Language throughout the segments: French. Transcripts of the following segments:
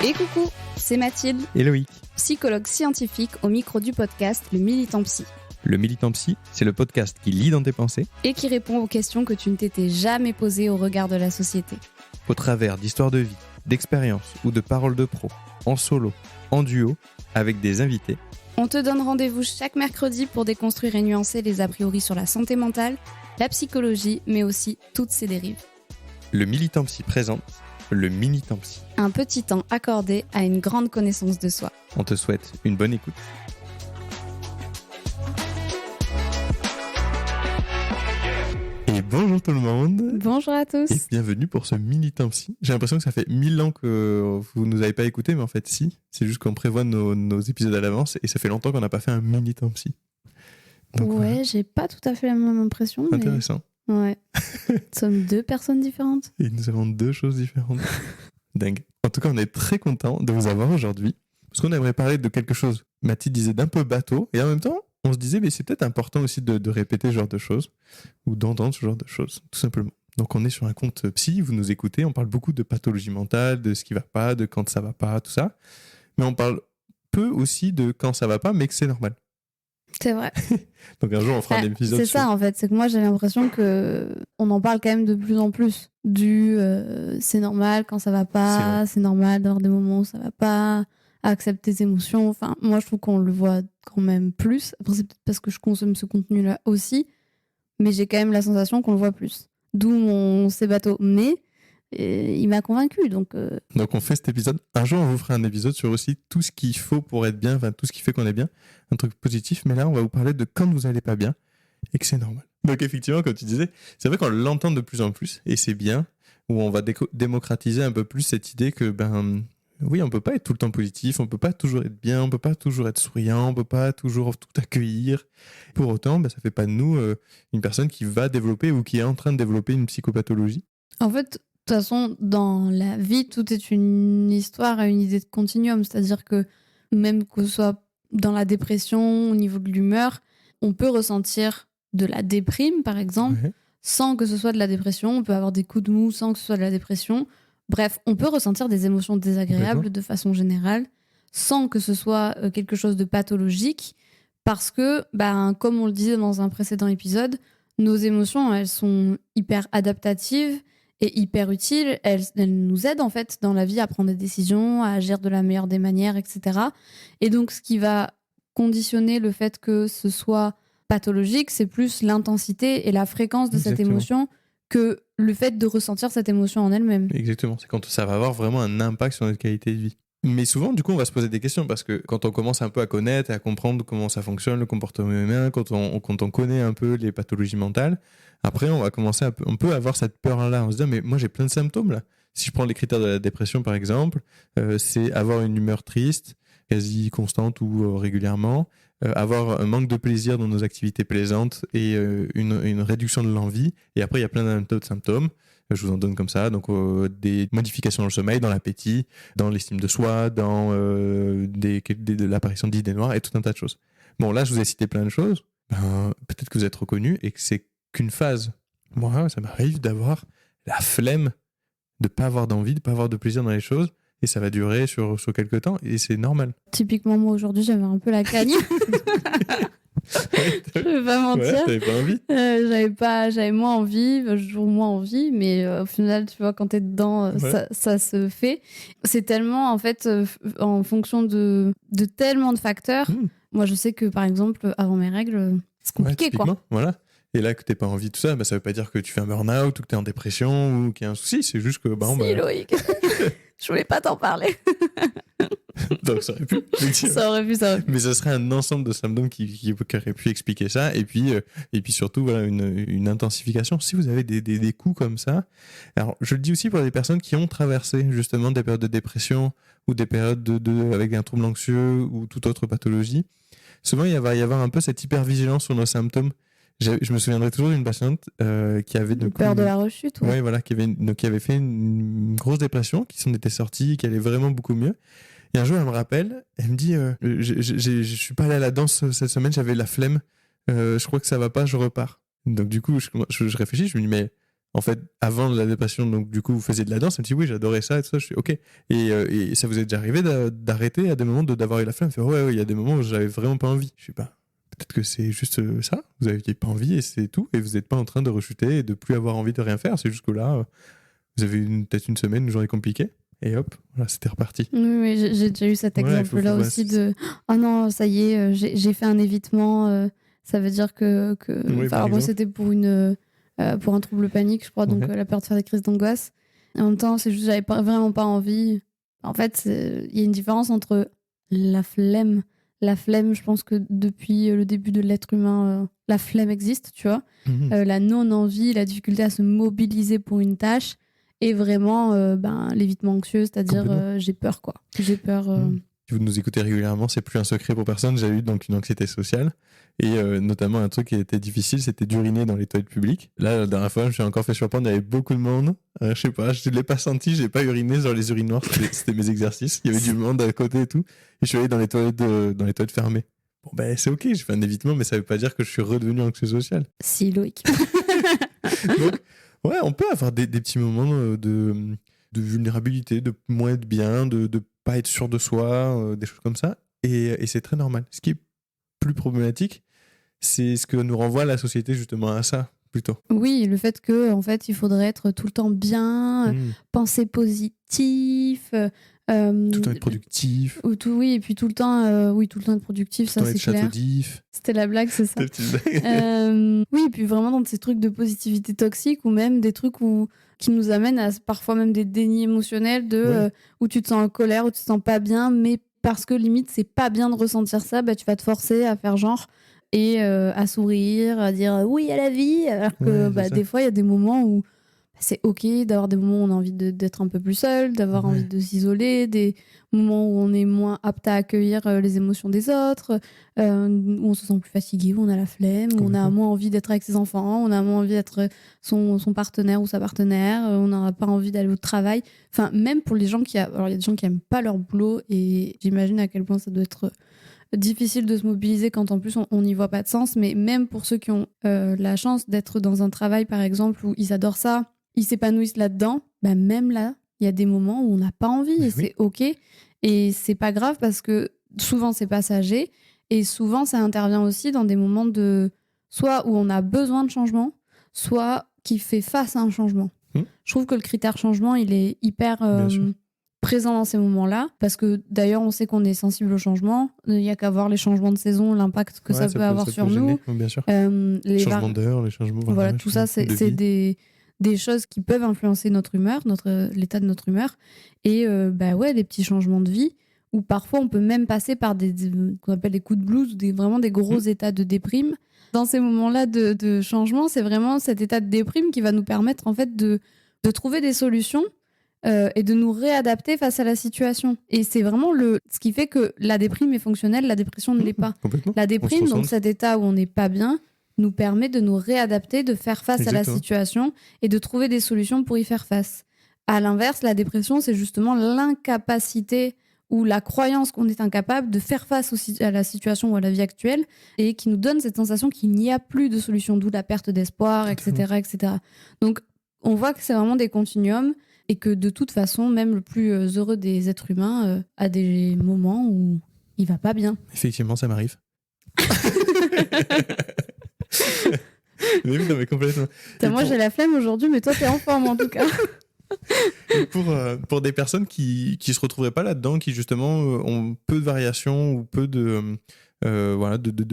Et coucou, c'est Mathilde, et Loïc. psychologue scientifique au micro du podcast Le Militant Psy. Le Militant Psy, c'est le podcast qui lit dans tes pensées Et qui répond aux questions que tu ne t'étais jamais posées au regard de la société. au travers d'histoires de vie, d'expériences ou de paroles de pros, en solo, en duo, avec des invités. On te donne rendez-vous chaque mercredi pour déconstruire et nuancer les a priori sur la santé mentale, la psychologie, mais aussi toutes ses dérives. Le Militant Psy présente le Militant Psy. Un petit temps accordé à une grande connaissance de soi. On te souhaite une bonne écoute. Et bonjour tout le monde. Bonjour à tous. Et bienvenue pour ce Militant Psy. J'ai l'impression que ça fait 1000 ans que vous nous avez pas écoutés, mais en fait si. C'est juste qu'on prévoit nos épisodes à l'avance et ça fait longtemps qu'on n'a pas fait un Militant Psy. Donc, ouais, voilà. j'ai pas tout à fait la même impression. Mais... Intéressant. Ouais. Nous sommes deux personnes différentes. Et nous avons deux choses différentes. Dingue. En tout cas, on est très content de vous avoir aujourd'hui. Parce qu'on aimerait parler de quelque chose, Mathilde disait, d'un peu bateau. Et en même temps, on se disait, mais c'est peut-être important aussi de répéter ce genre de choses. Ou d'entendre ce genre de choses, tout simplement. Donc on est sur un compte psy, vous nous écoutez, on parle beaucoup de pathologie mentale, de ce qui va pas, de quand ça va pas, tout ça. Mais on parle peu aussi de quand ça va pas, mais que c'est normal. C'est vrai. Donc un jour, on fera un épisode c'est ça en fait, c'est que moi j'ai l'impression que on en parle quand même de plus en plus c'est normal quand ça va pas, c'est normal d'avoir des moments où ça va pas, accepter ses émotions. Enfin, moi je trouve qu'on le voit quand même plus. Après c'est peut-être parce que je consomme ce contenu-là aussi, mais j'ai quand même la sensation qu'on le voit plus. D'où mon c'est bateau. Mais il m'a convaincu donc. Donc on fait cet épisode. Un jour on vous fera un épisode sur aussi tout ce qu'il faut pour être bien, enfin tout ce qui fait qu'on est bien, un truc positif. Mais là on va vous parler de quand vous allez pas bien et que c'est normal. Donc effectivement, comme tu disais, c'est vrai qu'on l'entend de plus en plus et c'est bien. Où on va démocratiser un peu plus cette idée que oui, on peut pas être tout le temps positif, on peut pas toujours être bien, on peut pas toujours être souriant, on peut pas toujours tout accueillir. Pour autant, ça fait pas de nous une personne qui va développer ou qui est en train de développer une psychopathologie. En fait, de toute façon, dans la vie, tout est une histoire et une idée de continuum. C'est-à-dire que même que ce soit dans la dépression, au niveau de l'humeur, on peut ressentir de la déprime, par exemple, sans que ce soit de la dépression. On peut avoir des coups de mou sans que ce soit de la dépression. Bref, on peut ressentir des émotions désagréables de façon générale, sans que ce soit quelque chose de pathologique. Parce que, comme on le disait dans un précédent épisode, nos émotions, elles sont hyper adaptatives et hyper utiles. Elles nous aident en fait dans la vie à prendre des décisions, à agir de la meilleure des manières, etc. Et donc ce qui va conditionner le fait que ce soit pathologique, c'est plus l'intensité et la fréquence de cette émotion que le fait de ressentir cette émotion en elle-même. Exactement, c'est quand ça va avoir vraiment un impact sur notre qualité de vie. Mais souvent, du coup, on va se poser des questions parce que quand on commence un peu à connaître et à comprendre comment ça fonctionne, le comportement humain, quand on connaît un peu les pathologies mentales, après, on va commencer on peut avoir cette peur-là. On se dit, mais moi, j'ai plein de symptômes là. Si je prends les critères de la dépression, par exemple, c'est avoir une humeur triste, quasi constante ou régulièrement, avoir un manque de plaisir dans nos activités plaisantes et une réduction de l'envie. Et après, il y a plein d'autres symptômes. Je vous en donne comme ça. Donc, des modifications dans le sommeil, dans l'appétit, dans l'estime de soi, dans de l'apparition d'idées noires et tout un tas de choses. Bon, là, je vous ai cité plein de choses. Peut-être que vous êtes reconnus et que c'est qu'une phase. Moi, ça m'arrive d'avoir la flemme de pas avoir d'envie, de pas avoir de plaisir dans les choses. Et ça va durer sur quelques temps et c'est normal. Typiquement, moi, aujourd'hui, j'avais un peu la cagne. Je vais pas mentir. Ouais, t'avais pas envie. J'avais moins envie, toujours moins envie, mais au final, tu vois, quand t'es dedans, ça se fait. C'est tellement, en fait, en fonction de tellement de facteurs. Moi, je sais que, par exemple, avant mes règles, c'est compliqué, quoi. Voilà. Et là, que t'aies pas envie de tout ça, ça veut pas dire que tu fais un burn-out ou que t'es en dépression ou qu'il y a un souci. C'est juste que, Loïc, je voulais pas t'en parler. Donc ça aurait pu. Ça aurait pu. Mais ça serait un ensemble de symptômes qui aurait pu expliquer ça. Et puis surtout, voilà, une intensification. Si vous avez des coups comme ça, alors je le dis aussi pour les personnes qui ont traversé justement des périodes de dépression ou des périodes avec un trouble anxieux ou toute autre pathologie, souvent il va y avoir un peu cette hypervigilance sur nos symptômes. Je me souviendrai toujours d'une patiente qui avait peur de la rechute. Ouais, voilà, qui avait fait une grosse dépression, qui s'en était sortie, qui allait vraiment beaucoup mieux. Et un jour, elle me rappelle, elle me dit je suis pas allée à la danse cette semaine, j'avais la flemme, je crois que ça va pas, je repars. Donc du coup, je réfléchis, je me dis mais en fait, avant la dépression, donc du coup, vous faisiez de la danse. Elle me dit, oui, j'adorais ça et tout ça. Je suis, ok. Et ça vous est déjà arrivé d'arrêter à des moments, d'avoir eu la flemme? Elle fait, ouais, il y a des moments où j'avais vraiment pas envie. Je sais pas. Peut-être que c'est juste ça. Vous aviez pas envie et c'est tout. Et vous n'êtes pas en train de rechuter et de plus avoir envie de rien faire. C'est juste que là, vous avez peut-être une semaine, une journée compliquée. Et hop, voilà, c'était reparti. Oui, j'ai déjà eu cet exemple-là aussi de oh non, ça y est, j'ai fait un évitement. Ça veut dire que... Oui, Enfin, par alors moi, exemple. c'était pour un trouble panique, je crois, donc Ouais. la peur de faire des crises d'angoisse. Et en même temps, c'est juste, vraiment pas envie. En fait, il y a une différence entre la flemme. La flemme, je pense que depuis le début de l'être humain, la flemme existe, tu vois. Mhm. La non-envie, la difficulté à se mobiliser pour une tâche, et vraiment l'évitement anxieux, c'est-à-dire Complètement. j'ai peur, quoi. J'ai peur. Si vous nous écoutez régulièrement, c'est plus un secret pour personne. J'ai eu donc une anxiété sociale. Et notamment, un truc qui était difficile, c'était d'uriner dans les toilettes publiques. Là, la dernière fois, je me suis encore fait surprendre, il y avait beaucoup de monde. Je sais pas, je ne l'ai pas senti, j'ai pas uriné sur les urinoirs, c'était mes exercices. Il y avait du monde à côté et tout. Et je suis allé dans les toilettes fermées. Bon, ben, c'est ok, j'ai fait un évitement, mais ça veut pas dire que je suis redevenu anxieux social. Si, Loïc. Donc, ouais, on peut avoir des petits moments de vulnérabilité, de moins être bien, de pas être sûr de soi, des choses comme ça. Et c'est très normal. Ce qui est plus problématique, c'est ce que nous renvoie la société justement à ça, plutôt. Oui, le fait que en fait, il faudrait être tout le temps bien, Mmh. penser positif, Tout le temps être productif, ou tout, oui, et puis tout le temps, oui, tout le temps être productif, tout le ça temps c'est être clair. châteaudif. C'était la blague, c'est ça. Des petites blagues. Oui, et puis vraiment dans ces trucs de positivité toxique ou même des trucs qui nous amènent à parfois même des dénis émotionnels Ouais. où tu te sens en colère, où tu te sens pas bien, mais parce que limite c'est pas bien de ressentir ça, bah, tu vas te forcer à faire genre et à sourire, à dire oui à la vie, alors que Ouais, c'est bah, ça. des fois il y a des moments où c'est ok d'avoir des moments où on a envie d'être un peu plus seul, d'avoir envie Ouais. de s'isoler, des moments où on est moins apte à accueillir les émotions des autres, où on se sent plus fatigué, où on a la flemme, où on a Complètement. moins envie d'être avec ses enfants, on a moins envie d'être son partenaire ou sa partenaire, on n'a pas envie d'aller au travail. Enfin, même pour les gens alors il y a des gens qui aiment pas leur boulot et j'imagine à quel point ça doit être difficile de se mobiliser quand en plus on n'y voit pas de sens, mais même pour ceux qui ont la chance d'être dans un travail par exemple où ils adorent ça, ils s'épanouissent là-dedans, bah même là, il y a des moments où on n'a pas envie Mais et oui. c'est ok et c'est pas grave parce que souvent c'est passager et souvent ça intervient aussi dans des moments de soit où on a besoin de changement, soit qui fait face à un changement. Je trouve que le critère changement, il est hyper Bien sûr. présent dans ces moments-là, parce que d'ailleurs on sait qu'on est sensible au changement, il n'y a qu'à voir les changements de saison, l'impact que Ouais, ça peut avoir sur gêner, nous. bien sûr. Les Changement d'heure, les changements, voilà, les tout ça, changements de c'est vie. des choses qui peuvent influencer notre humeur, l'état de notre humeur, et bah ouais, des petits changements de vie, où parfois on peut même passer par qu'on appelle des coups de blues, ou vraiment des gros états de déprime. Dans ces moments-là de changement, c'est vraiment cet état de déprime qui va nous permettre en fait de trouver des solutions et de nous réadapter face à la situation. Et c'est vraiment ce qui fait que la déprime est fonctionnelle, la dépression ne l'est pas. Complètement. La On se déprime, donc ressent. cet état où on n'est pas bien, nous permet de nous réadapter, de faire face à la Exactement. situation et de trouver des solutions pour y faire face. À l'inverse, la dépression, c'est justement l'incapacité ou la croyance qu'on est incapable de faire face à la situation ou à la vie actuelle et qui nous donne cette sensation qu'il n'y a plus de solution, d'où la perte d'espoir, etc., etc. Donc, on voit que c'est vraiment des continuums et que de toute façon, même le plus heureux des êtres humains a des moments où il va pas bien. Effectivement, ça m'arrive. Mais oui, non, mais complètement. Et Moi, j'ai la flemme aujourd'hui, mais toi, t'es en forme en tout cas. pour des personnes qui se retrouveraient pas là-dedans, qui justement ont peu de variations ou peu de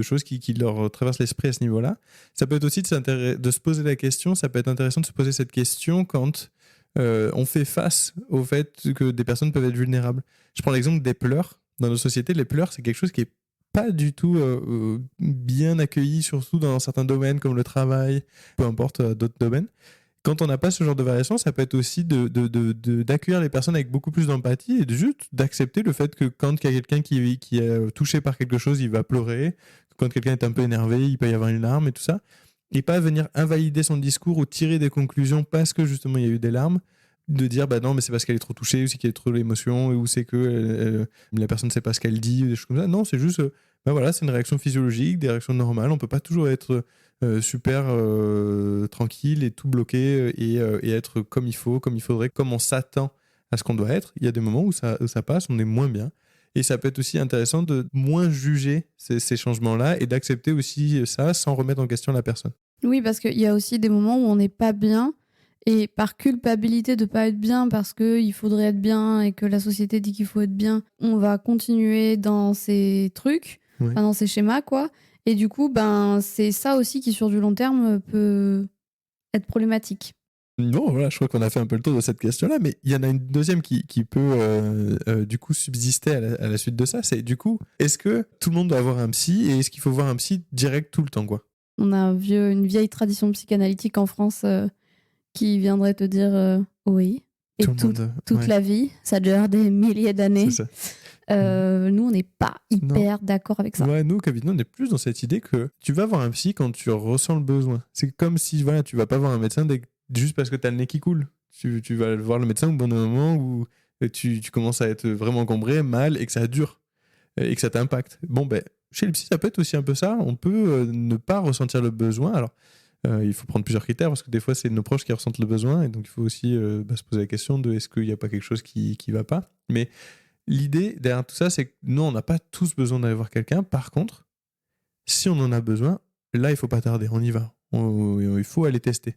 choses qui leur traversent l'esprit à ce niveau-là, ça peut être aussi de se poser la question, ça peut être intéressant de se poser cette question quand on fait face au fait que des personnes peuvent être vulnérables. Je prends l'exemple des pleurs. Dans nos sociétés, les pleurs, c'est quelque chose qui est pas du tout bien accueilli, surtout dans certains domaines comme le travail, peu importe d'autres domaines. Quand on n'a pas ce genre de variation, ça peut être aussi d'accueillir les personnes avec beaucoup plus d'empathie et juste d'accepter le fait que quand il y a quelqu'un qui est touché par quelque chose, il va pleurer. Quand quelqu'un est un peu énervé, il peut y avoir une larme et tout ça. Et pas venir invalider son discours ou tirer des conclusions parce que justement il y a eu des larmes. De dire bah non mais c'est parce qu'elle est trop touchée ou c'est qu'il y a trop d'émotions ou c'est que la personne ne sait pas ce qu'elle dit ou des choses comme ça. Non, c'est juste ben voilà, c'est une réaction physiologique, des réactions normales. On peut pas toujours être super tranquille et tout bloqué et être comme il faut, comme il faudrait, comme on s'attend à ce qu'on doit être. Il y a des moments où ça passe, on est moins bien. Et ça peut être aussi intéressant de moins juger ces changements-là et d'accepter aussi ça sans remettre en question la personne. Oui, parce qu'il y a aussi des moments où on n'est pas bien et par culpabilité de pas être bien parce qu'il faudrait être bien et que la société dit qu'il faut être bien, on va continuer dans ces trucs, Ouais. enfin, dans ces schémas, quoi. Et du coup, ben, c'est ça aussi qui, sur du long terme, peut être problématique. Bon, voilà, je crois qu'on a fait un peu le tour de cette question-là, mais il y en a une deuxième qui peut du coup subsister à la suite de ça. C'est du coup, est-ce que tout le monde doit avoir un psy et est-ce qu'il faut voir un psy direct tout le temps, quoi? On a une vieille tradition psychanalytique en France qui viendrait te dire oui. Et Tout le monde, toute ouais, la vie, ça dure des milliers c'est d'années. ça. Nous, on n'est pas Non. hyper d'accord avec ça. Ouais, nous, Kevin, on est plus dans cette idée que tu vas voir un psy quand tu ressens le besoin. C'est comme si, voilà, tu vas pas voir un médecin juste parce que tu as le nez qui coule. Tu vas voir le médecin au bon moment où tu commences à être vraiment encombré, mal, et que ça dure, et que ça t'impacte. Bon, ben, chez le psy, ça peut être aussi un peu ça. On peut ne pas ressentir le besoin. Alors, il faut prendre plusieurs critères parce que des fois, c'est nos proches qui ressentent le besoin. Et donc, il faut aussi se poser la question de est-ce qu'il n'y a pas quelque chose qui va pas. Mais l'idée derrière tout ça, c'est que nous, on n'a pas tous besoin d'aller voir quelqu'un. Par contre, si on en a besoin, là, il faut pas tarder. On y va. Il faut aller tester.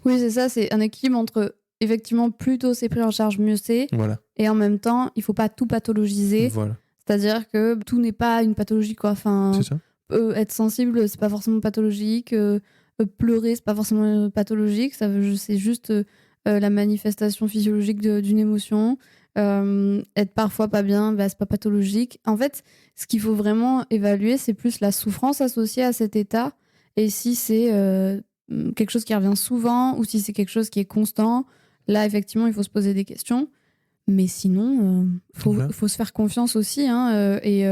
Oui, c'est ça, c'est un équilibre entre effectivement plus tôt c'est pris en charge, mieux c'est. Voilà. Et en même temps, il faut pas tout pathologiser. Voilà. C'est-à-dire que tout n'est pas une pathologie, quoi. Enfin, C'est ça. être sensible, c'est pas forcément pathologique. Pleurer, c'est pas forcément pathologique. C'est juste la manifestation physiologique d'une émotion. Être parfois pas bien, bah, c'est pas pathologique. En fait, ce qu'il faut vraiment évaluer, c'est plus la souffrance associée à cet état. Et si c'est quelque chose qui revient souvent ou si c'est quelque chose qui est constant, là, effectivement, il faut se poser des questions. Mais sinon, Voilà. faut se faire confiance aussi hein, et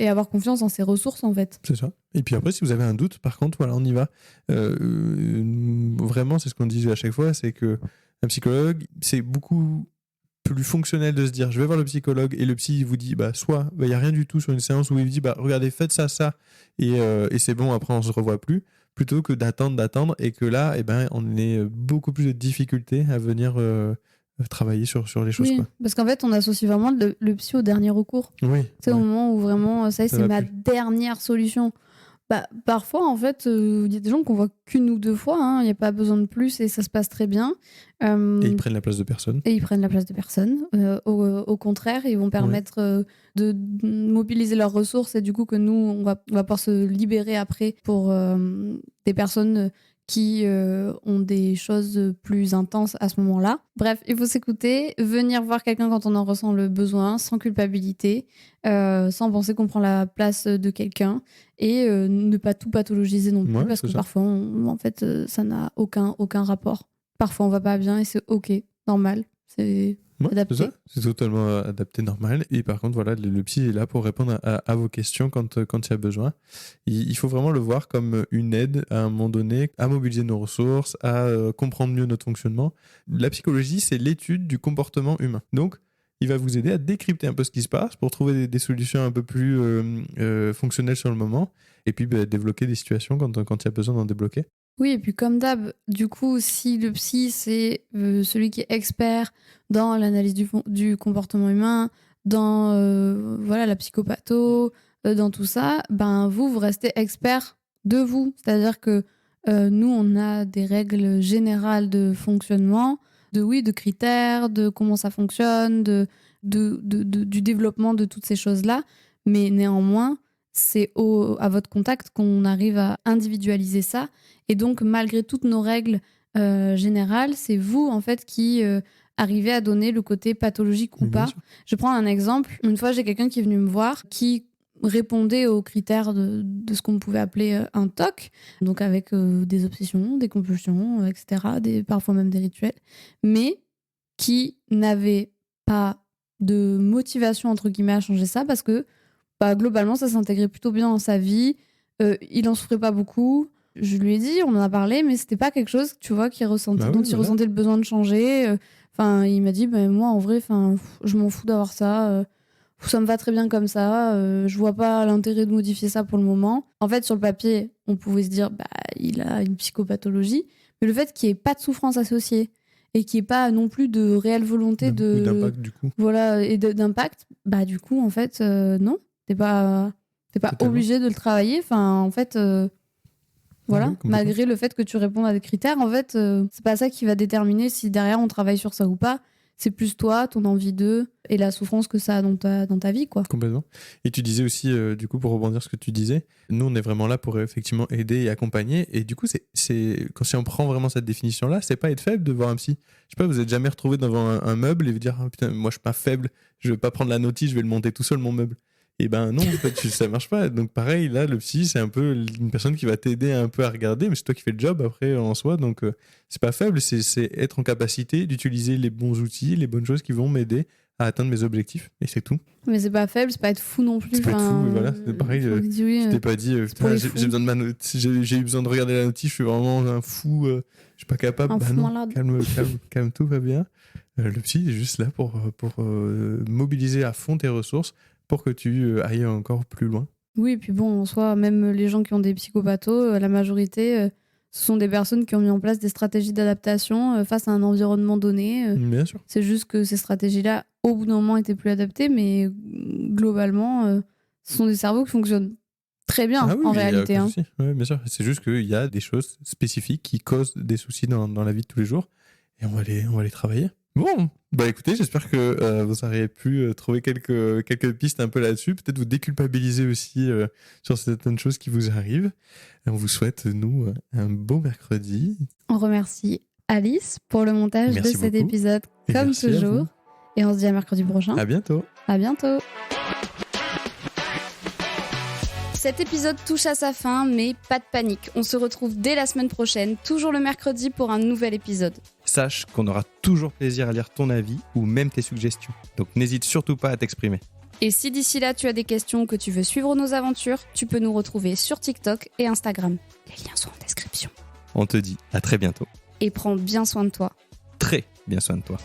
avoir confiance en ses ressources, en fait. C'est ça. Et puis après, si vous avez un doute, par contre, voilà, on y va. Vraiment, c'est ce qu'on disait à chaque fois, c'est que un psychologue, c'est beaucoup plus fonctionnel de se dire je vais voir le psychologue et le psy il vous dit soit il y a rien du tout sur une séance où il vous dit regardez faites ça et c'est bon, après on se revoit plus, plutôt que d'attendre et que là on est beaucoup plus de difficultés à venir travailler sur les choses, Oui, quoi. parce qu'en fait, on associe vraiment le psy au dernier recours. Oui, C'est au ouais. moment où vraiment, ça y est, Ça c'est va ma plus. dernière solution. Bah, parfois, en fait, il y a des gens qu'on voit qu'une ou deux fois, hein, il n'y a pas besoin de plus et ça se passe très bien. Et ils prennent la place de personne. Et ils prennent la place de personne. Au contraire, ils vont permettre de mobiliser leurs ressources et du coup que nous, on va pouvoir se libérer après pour des personnes qui ont des choses plus intenses à ce moment-là. Bref, il faut s'écouter, venir voir quelqu'un quand on en ressent le besoin, sans culpabilité, sans penser qu'on prend la place de quelqu'un et ne pas tout pathologiser non plus Ouais, parce c'est que ça. parfois, en fait, ça n'a aucun rapport. Parfois, on va pas bien et c'est OK, normal, c'est Ouais, adapté. c'est ça. C'est totalement adapté, normal. Et par contre, voilà, le psy est là pour répondre à vos questions quand il y a besoin. Il faut vraiment le voir comme une aide à un moment donné à mobiliser nos ressources, à comprendre mieux notre fonctionnement. La psychologie, c'est l'étude du comportement humain. Donc, il va vous aider à décrypter un peu ce qui se passe pour trouver des solutions un peu plus fonctionnelles sur le moment et puis débloquer des situations quand il y a besoin d'en débloquer. Oui, et puis comme d'hab, du coup, si le psy, c'est celui qui est expert dans l'analyse du comportement humain, dans voilà, la psychopatho, dans tout ça, ben vous restez expert de vous. C'est-à-dire que nous, on a des règles générales de fonctionnement, de critères, de comment ça fonctionne, du développement de toutes ces choses-là. Mais néanmoins, c'est à votre contact qu'on arrive à individualiser ça. Et donc, malgré toutes nos règles générales, c'est vous, en fait, qui arrivez à donner le côté pathologique ou Bien pas. sûr. Je prends un exemple. Une fois, j'ai quelqu'un qui est venu me voir, qui répondait aux critères de ce qu'on pouvait appeler un TOC, donc avec des obsessions, des compulsions, etc., parfois même des rituels, mais qui n'avait pas de motivation, entre guillemets, à changer ça, parce que globalement, ça s'intégrait plutôt bien dans sa vie. Il en souffrait pas beaucoup. Je lui ai dit, on en a parlé, mais c'était pas quelque chose, tu vois, qu'il ressentait. Bah Donc, oui, il voilà. ressentait le besoin de changer. Enfin, il m'a dit, moi, en vrai, je m'en fous d'avoir ça. ça me va très bien comme ça, je vois pas l'intérêt de modifier ça pour le moment. En fait, sur le papier, on pouvait se dire, il a une psychopathologie, mais le fait qu'il n'y ait pas de souffrance associée et qu'il n'y ait pas non plus de réelle volonté d'impact, du coup. Voilà, et d'impact, du coup, en fait, non, t'es pas obligé de le travailler. Enfin, en fait, voilà, Ouais, malgré le fait que tu répondes à des critères, en fait, c'est pas ça qui va déterminer si derrière on travaille sur ça ou pas. C'est plus toi, ton envie d'eux et la souffrance que ça a dans ta vie, quoi. Complètement. Et tu disais aussi, du coup, pour rebondir sur ce que tu disais, nous, on est vraiment là pour effectivement aider et accompagner. Et du coup, si on prend vraiment cette définition-là, c'est pas être faible de voir un psy. Je sais pas, vous êtes jamais retrouvé devant un meuble et vous dire, ah, putain, moi, je suis pas faible, je vais pas prendre la notice, je vais le monter tout seul, mon meuble. Et ben non, en fait, ça marche pas. Donc pareil, là, le psy, c'est un peu une personne qui va t'aider un peu à regarder, mais c'est toi qui fais le job après en soi. Donc c'est pas faible, c'est être en capacité d'utiliser les bons outils, les bonnes choses qui vont m'aider à atteindre mes objectifs. Et c'est tout. Mais c'est pas faible, c'est pas être fou non plus. C'est pas être fou, voilà. C'est pareil, tu t'es pas dit, putain, j'ai besoin de j'ai eu besoin de regarder la notice, je suis vraiment un fou, je suis pas capable. Un fou non, malade. calme, tout va bien. Le psy est juste là pour mobiliser à fond tes ressources pour que tu ailles encore plus loin. Oui, et puis bon, en soi, même les gens qui ont des psychopathos, la majorité, ce sont des personnes qui ont mis en place des stratégies d'adaptation face à un environnement donné. Bien sûr. C'est juste que ces stratégies-là, au bout d'un moment, étaient plus adaptées, mais globalement, ce sont des cerveaux qui fonctionnent très bien en réalité. Oui, bien sûr. C'est juste qu'il y a des choses spécifiques qui causent des soucis dans la vie de tous les jours et on va les travailler. Bon, écoutez, j'espère que vous aurez pu trouver quelques pistes un peu là-dessus, peut-être vous déculpabiliser aussi sur certaines choses qui vous arrivent. Et on vous souhaite, nous, un beau mercredi. On remercie Alice pour le montage de cet épisode, comme toujours. Et on se dit à mercredi prochain. À bientôt. À bientôt. Cet épisode touche à sa fin, mais pas de panique. On se retrouve dès la semaine prochaine, toujours le mercredi pour un nouvel épisode. Sache qu'on aura toujours plaisir à lire ton avis ou même tes suggestions. Donc n'hésite surtout pas à t'exprimer. Et si d'ici là tu as des questions ou que tu veux suivre nos aventures, tu peux nous retrouver sur TikTok et Instagram. Les liens sont en description. On te dit à très bientôt. Et prends bien soin de toi. Très bien soin de toi.